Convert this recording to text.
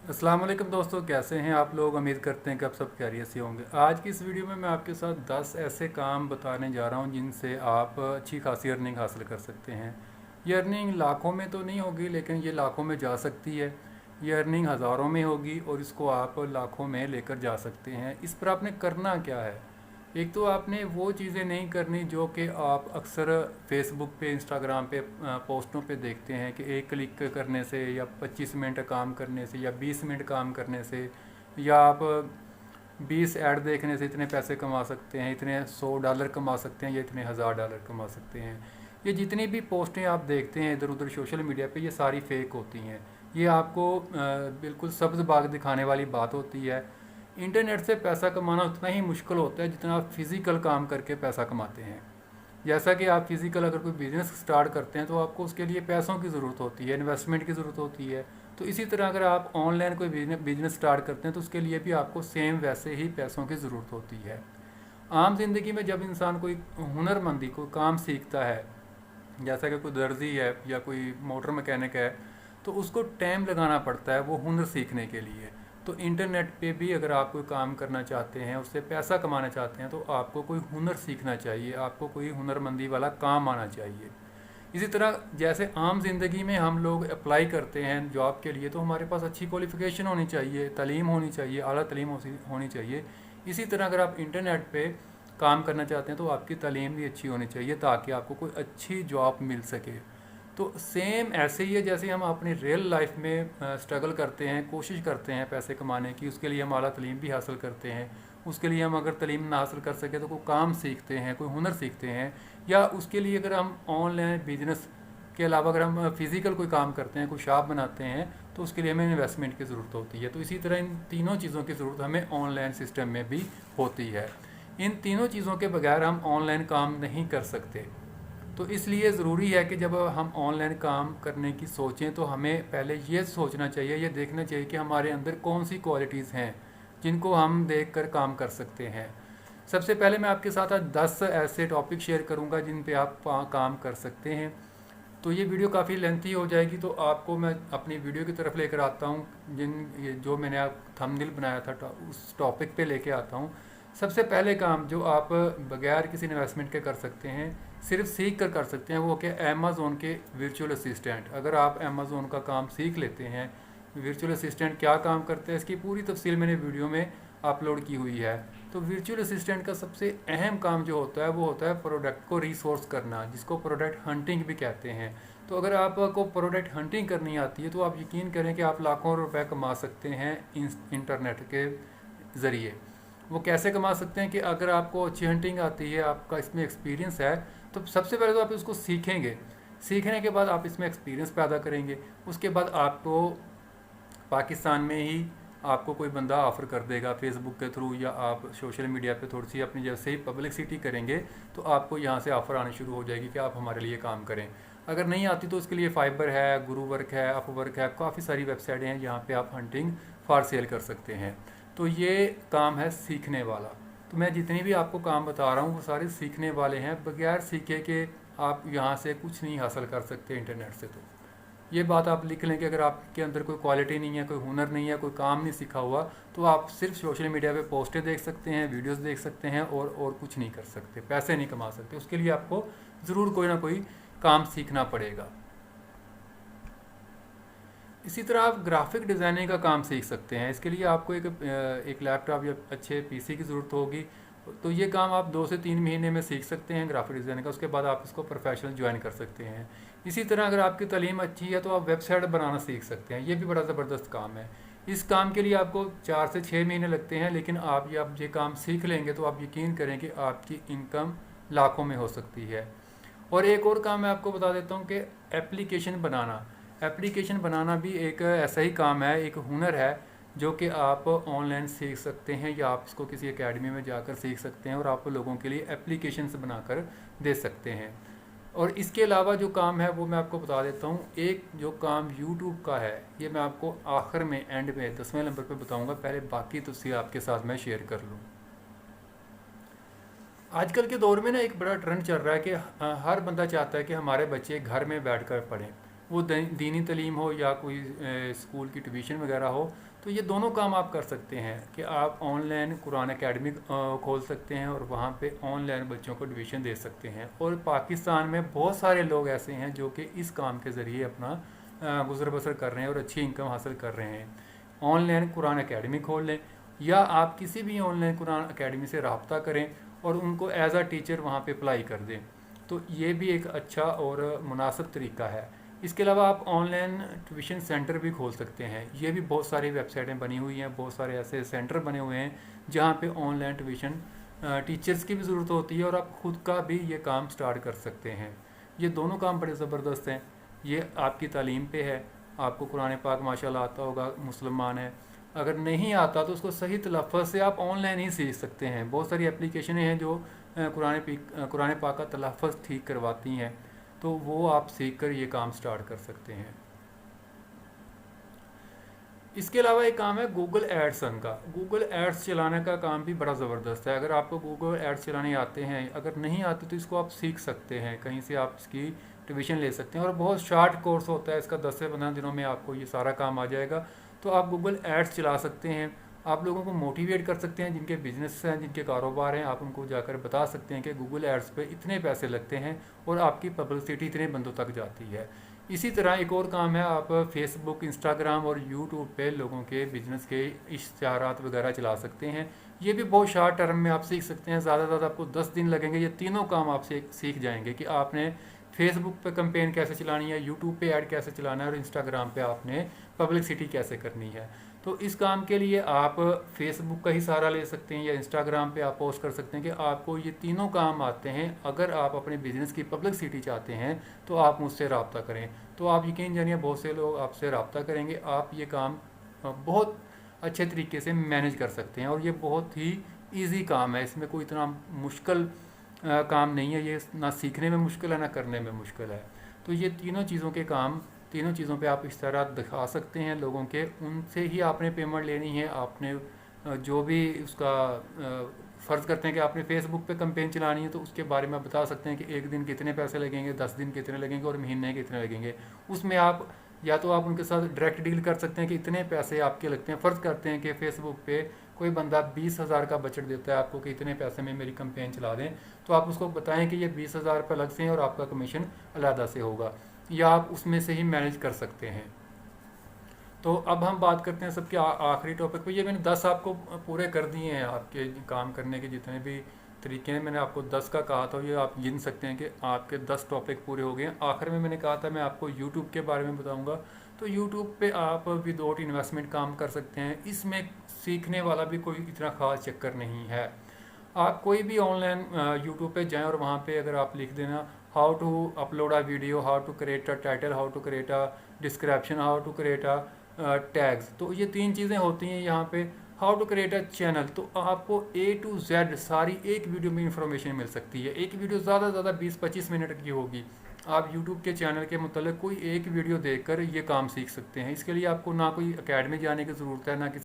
अस्सलाम वालेकुम दोस्तों, कैसे हैं आप लोग। उम्मीद करते हैं कि आप सब खैरियत से होंगे। आज की इस वीडियो में मैं आपके साथ 10 ऐसे काम बताने जा रहा हूं जिनसे आप अच्छी खासी अर्निंग हासिल कर सकते हैं। ये अर्निंग लाखों में तो नहीं होगी, लेकिन ये लाखों में जा सकती है। ये अर्निंग हज़ारों में होगी और इसको आप लाखों में लेकर जा सकते हैं। इस पर आपने करना क्या है। एक तो आपने वो चीज़ें नहीं करनी जो कि आप अक्सर फेसबुक पे, इंस्टाग्राम पे पोस्टों पे देखते हैं कि एक क्लिक करने से या 25 मिनट काम करने से या 20 मिनट काम करने से या आप 20 ऐड देखने से इतने पैसे कमा सकते हैं, इतने $100 कमा सकते हैं या इतने $1000 कमा सकते हैं। ये जितनी भी पोस्टें आप देखते हैं इधर उधर सोशल मीडिया पे, ये सारी फेक होती हैं। ये आपको बिल्कुल सब्ज़ बाग दिखाने वाली बात होती है। इंटरनेट से पैसा कमाना उतना ही मुश्किल होता है जितना आप फिज़िकल काम करके पैसा कमाते हैं। जैसा कि आप फिज़िकल अगर कोई बिज़नेस स्टार्ट करते हैं तो आपको उसके लिए पैसों की ज़रूरत होती है, इन्वेस्टमेंट की ज़रूरत होती है। तो इसी तरह अगर आप ऑनलाइन कोई बिजनेस स्टार्ट करते हैं तो उसके लिए भी आपको सेम वैसे ही पैसों की ज़रूरत होती है। आम जिंदगी में जब इंसान कोई हुनरमंदी कोई काम सीखता है, जैसा कि कोई दर्जी है या कोई मोटर मैकेनिक है, तो उसको टाइम लगाना पड़ता है वो हुनर सीखने के लिए। तो इंटरनेट पे भी अगर आप कोई काम करना चाहते हैं, उससे पैसा कमाना चाहते हैं, तो आपको कोई हुनर सीखना चाहिए, आपको कोई हुनरमंदी वाला काम आना चाहिए। इसी तरह जैसे आम ज़िंदगी में हम लोग अप्लाई करते हैं जॉब के लिए, तो हमारे पास अच्छी क्वालिफ़िकेशन होनी चाहिए, तालीम होनी चाहिए, आला तालीम होनी चाहिए। इसी तरह अगर आप इंटरनेट पे काम करना चाहते हैं तो आपकी तालीम भी अच्छी होनी चाहिए ताकि आपको कोई अच्छी जॉब मिल सके। तो सेम ऐसे ही है जैसे हम अपनी रियल लाइफ में स्ट्रगल करते हैं, कोशिश करते हैं पैसे कमाने की, उसके लिए हम आला तालीम भी हासिल करते हैं। उसके लिए हम अगर तालीम ना हासिल कर सके तो कोई काम सीखते हैं, कोई हुनर सीखते हैं, या उसके लिए अगर हम ऑनलाइन बिजनेस के अलावा अगर हम फिज़िकल कोई काम करते हैं, कोई शॉप बनाते हैं, तो उसके लिए हमें इन्वेस्टमेंट की ज़रूरत होती है। तो इसी तरह इन तीनों चीज़ों की ज़रूरत हमें ऑनलाइन सिस्टम में भी होती है। इन तीनों चीज़ों के बगैर हम ऑनलाइन काम नहीं कर सकते। तो इसलिए ज़रूरी है कि जब हम ऑनलाइन काम करने की सोचें तो हमें पहले ये सोचना चाहिए, ये देखना चाहिए कि हमारे अंदर कौन सी क्वालिटीज़ हैं जिनको हम देख कर काम कर सकते हैं। सबसे पहले मैं आपके साथ आज 10 ऐसे टॉपिक शेयर करूंगा जिन पे आप काम कर सकते हैं। तो ये वीडियो काफ़ी लेंथी हो जाएगी, तो आपको मैं अपनी वीडियो की तरफ लेकर आता हूँ। जो मैंने आप थंबनेल बनाया था उस टॉपिक पे लेके आता हूँ। सबसे पहले काम जो आप बगैर किसी इन्वेस्टमेंट के कर सकते हैं, सिर्फ सीख कर सकते हैं, वो क्या, अमेज़ोन के वर्चुअल असिस्टेंट। अगर आप अमेज़ोन का काम सीख लेते हैं, वर्चुअल असिस्टेंट क्या काम करते हैं इसकी पूरी तफसील मैंने वीडियो में अपलोड की हुई है। तो वर्चुअल असिस्टेंट का सबसे अहम काम जो होता है वो होता है प्रोडक्ट को रिसोर्स करना, जिसको प्रोडक्ट हंटिंग भी कहते हैं। तो अगर आपको प्रोडक्ट हंटिंग करनी आती है तो आप यकीन करें कि आप लाखों रुपए कमा सकते हैं इंटरनेट के ज़रिए। वो कैसे कमा सकते हैं कि अगर आपको अच्छी हंटिंग आती है, आपका इसमें एक्सपीरियंस है, तो सबसे पहले तो आप इसको सीखेंगे। सीखने के बाद आप इसमें एक्सपीरियंस पैदा करेंगे। उसके बाद आपको पाकिस्तान में ही आपको कोई बंदा ऑफ़र कर देगा फेसबुक के थ्रू, या आप सोशल मीडिया पे थोड़ी सी अपनी जैसे ही पब्लिसिटी करेंगे तो आपको यहाँ से ऑफ़र आनी शुरू हो जाएगी कि आप हमारे लिए काम करें। अगर नहीं आती तो उसके लिए फाइबर है, गुरु वर्क है, अपवर्क है, काफ़ी सारी वेबसाइटें हैं जहाँ पे आप हंटिंग फॉर सेल कर सकते हैं। तो ये काम है सीखने वाला। तो मैं जितनी भी आपको काम बता रहा हूँ वो सारे सीखने वाले हैं। बगैर सीखे के आप यहाँ से कुछ नहीं हासिल कर सकते इंटरनेट से। तो ये बात आप लिख लें कि अगर आपके अंदर कोई क्वालिटी नहीं है, कोई हुनर नहीं है, कोई काम नहीं सीखा हुआ, तो आप सिर्फ सोशल मीडिया पे पोस्टें देख सकते हैं, वीडियोस देख सकते हैं और कुछ नहीं कर सकते, पैसे नहीं कमा सकते। उसके लिए आपको ज़रूर कोई ना कोई काम सीखना पड़ेगा। इसी तरह आप ग्राफिक डिज़ाइनिंग का काम सीख सकते हैं। इसके लिए आपको एक लैपटॉप या अच्छे पीसी की ज़रूरत होगी। तो ये काम आप 2 से 3 महीने में सीख सकते हैं ग्राफिक डिज़ाइनिंग का। उसके बाद आप इसको प्रोफेशनल ज्वाइन कर सकते हैं। इसी तरह अगर आपकी तालीम अच्छी है तो आप वेबसाइट बनाना सीख सकते हैं। ये भी बड़ा ज़बरदस्त काम है। इस काम के लिए आपको 4 से 6 महीने लगते हैं, लेकिन आप ये काम सीख लेंगे तो आप यकीन करें कि आपकी इनकम लाखों में हो सकती है। और एक और काम मैं आपको बता देता हूँ कि एप्लीकेशन बनाना। एप्लीकेशन बनाना भी एक ऐसा ही काम है, एक हुनर है जो कि आप ऑनलाइन सीख सकते हैं, या आप इसको किसी एकेडमी में जाकर सीख सकते हैं और आप लोगों के लिए एप्लीकेशंस बनाकर दे सकते हैं। और इसके अलावा जो काम है वो मैं आपको बता देता हूँ। एक जो काम यूट्यूब का है, ये मैं आपको आखिर में, एंड में 10वें नंबर पे बताऊँगा। पहले बाकी तफसील आपके साथ मैं शेयर कर लूँ। आजकल के दौर में ना एक बड़ा ट्रेंड चल रहा है कि हर बंदा चाहता है कि हमारे बच्चे घर में बैठकर पढ़ें। वो दीनी तालीम हो या कोई स्कूल की ट्यूशन वगैरह हो। तो ये दोनों काम आप कर सकते हैं कि आप ऑनलाइन कुरान एकेडमी खोल सकते हैं और वहाँ पे ऑनलाइन बच्चों को ट्यूशन दे सकते हैं। और पाकिस्तान में बहुत सारे लोग ऐसे हैं जो कि इस काम के ज़रिए अपना गुजर बसर कर रहे हैं और अच्छी इनकम हासिल कर रहे हैं। ऑनलाइन कुरान एकेडमी खोल लें या आप किसी भी ऑनलाइन कुरान एकेडमी से रब्ता करें और उनको एज आ टीचर वहाँ पे अप्लाई कर दें। तो ये भी एक अच्छा और मुनासिब तरीका है। इसके अलावा आप ऑनलाइन ट्यूशन सेंटर भी खोल सकते हैं। ये भी बहुत सारी वेबसाइटें बनी हुई हैं, बहुत सारे ऐसे सेंटर बने हुए हैं जहाँ पे ऑनलाइन ट्यूशन टीचर्स की भी ज़रूरत होती है और आप ख़ुद का भी ये काम स्टार्ट कर सकते हैं। ये दोनों काम बड़े ज़बरदस्त हैं। ये आपकी तालीम पे है। आपको कुरान पाक माशाल्लाह आता होगा, मुसलमान है। अगर नहीं आता तो उसको सही तलफ़्फ़ुज़ से आप ऑनलाइन ही सीख सकते हैं। बहुत सारी एप्लीकेशनें हैं जो कुरान पाक का तलफ़्फ़ुज़ ठीक करवाती हैं, तो वो आप सीख कर ये काम स्टार्ट कर सकते हैं। इसके अलावा एक काम है गूगल एड्स का। गूगल एड्स चलाने का काम भी बड़ा ज़बरदस्त है। अगर आपको गूगल एड्स चलाने आते हैं, अगर नहीं आते तो इसको आप सीख सकते हैं, कहीं से आप इसकी ट्यूशन ले सकते हैं और बहुत शार्ट कोर्स होता है इसका, 10 से 15 दिनों में आपको ये सारा काम आ जाएगा। तो आप गूगल एड्स चला सकते हैं। आप लोगों को मोटिवेट कर सकते हैं, जिनके बिजनेस हैं, जिनके कारोबार हैं, आप उनको जाकर बता सकते हैं कि गूगल एड्स पे इतने पैसे लगते हैं और आपकी पब्लिसिटी इतने बंदों तक जाती है। इसी तरह एक और काम है, आप फेसबुक, इंस्टाग्राम और यूट्यूब पे लोगों के बिजनेस के इश्तिहारात वगैरह चला सकते हैं। ये भी बहुत शार्ट टर्म में आप सीख सकते हैं। ज़्यादा से ज़्यादा आपको 10 दिन लगेंगे। ये तीनों काम आप सीख जाएंगे कि आपने फेसबुक पे कैंपेन कैसे चलानी है, यूट्यूब पे ऐड कैसे चलाना है और इंस्टाग्राम पे आपने पब्लिसिटी कैसे करनी है। तो इस काम के लिए आप फेसबुक का ही सहारा ले सकते हैं या इंस्टाग्राम पे आप पोस्ट कर सकते हैं कि आपको ये तीनों काम आते हैं। अगर आप अपने बिज़नेस की पब्लिसिटी चाहते हैं तो आप मुझसे रब्ता करें। तो आप यकीन जानिए बहुत से लोग आपसे रब्ता करेंगे। आप ये काम बहुत अच्छे तरीके से मैनेज कर सकते हैं और ये बहुत ही ईजी काम है। इसमें कोई इतना मुश्किल काम नहीं है। ये ना सीखने में मुश्किल है ना करने में मुश्किल है। तो ये तीनों चीज़ों के काम, तीनों चीज़ों पे आप इस तरह दिखा सकते हैं लोगों के। उनसे ही आपने पेमेंट लेनी है। आपने जो भी उसका फ़र्ज़ करते हैं कि आपने फेसबुक पे कैंपेन चलानी है तो उसके बारे में बता सकते हैं कि एक दिन कितने पैसे लगेंगे, 10 दिन कितने लगेंगे और महीने कितने लगेंगे। उसमें आप या तो आप उनके साथ डायरेक्ट डील कर सकते हैं कि इतने पैसे आपके लगते हैं। फ़र्ज़ करते हैं कि फेसबुक पे कोई बंदा 20,000 का बजट देता है आपको कि इतने पैसे में मेरी कैंपेन चला दें, तो आप उसको बताएं कि ये 20,000 रुपये लगते हैं और आपका कमीशन अलहदा से होगा, या आप उसमें से ही मैनेज कर सकते हैं। तो अब हम बात करते हैं सबके आखिरी टॉपिक पे। ये मैंने 10 आपको पूरे कर दिए हैं। आपके काम करने के जितने भी तरीके हैं, मैंने आपको 10 का कहा था, ये आप गिन सकते हैं कि आपके 10 टॉपिक पूरे हो गए हैं। आखिर में मैंने कहा था मैं आपको यूट्यूब के बारे में बताऊंगा। तो यूट्यूब पे आप विदाउट इन्वेस्टमेंट काम कर सकते हैं। इसमें सीखने वाला भी कोई इतना ख़ास चक्कर नहीं है। आप कोई भी ऑनलाइन यूट्यूब पे जाएं और वहाँ पे अगर आप लिख देना how to upload a video, how to create a title, how to create a description, how to create a tags, तो ये 3 चीज़ें होती हैं यहाँ पे। How to create a channel, तो आपको A to Z सारी एक वीडियो में इंफॉर्मेशन मिल सकती है। एक वीडियो ज़्यादा से ज़्यादा 20-25 मिनट की होगी। आप YouTube के चैनल के मतलब कोई एक वीडियो देखकर ये काम सीख सकते हैं। इसके लिए आपको ना कोई अकेडमी जाने की ज़रूरत है, ना किसी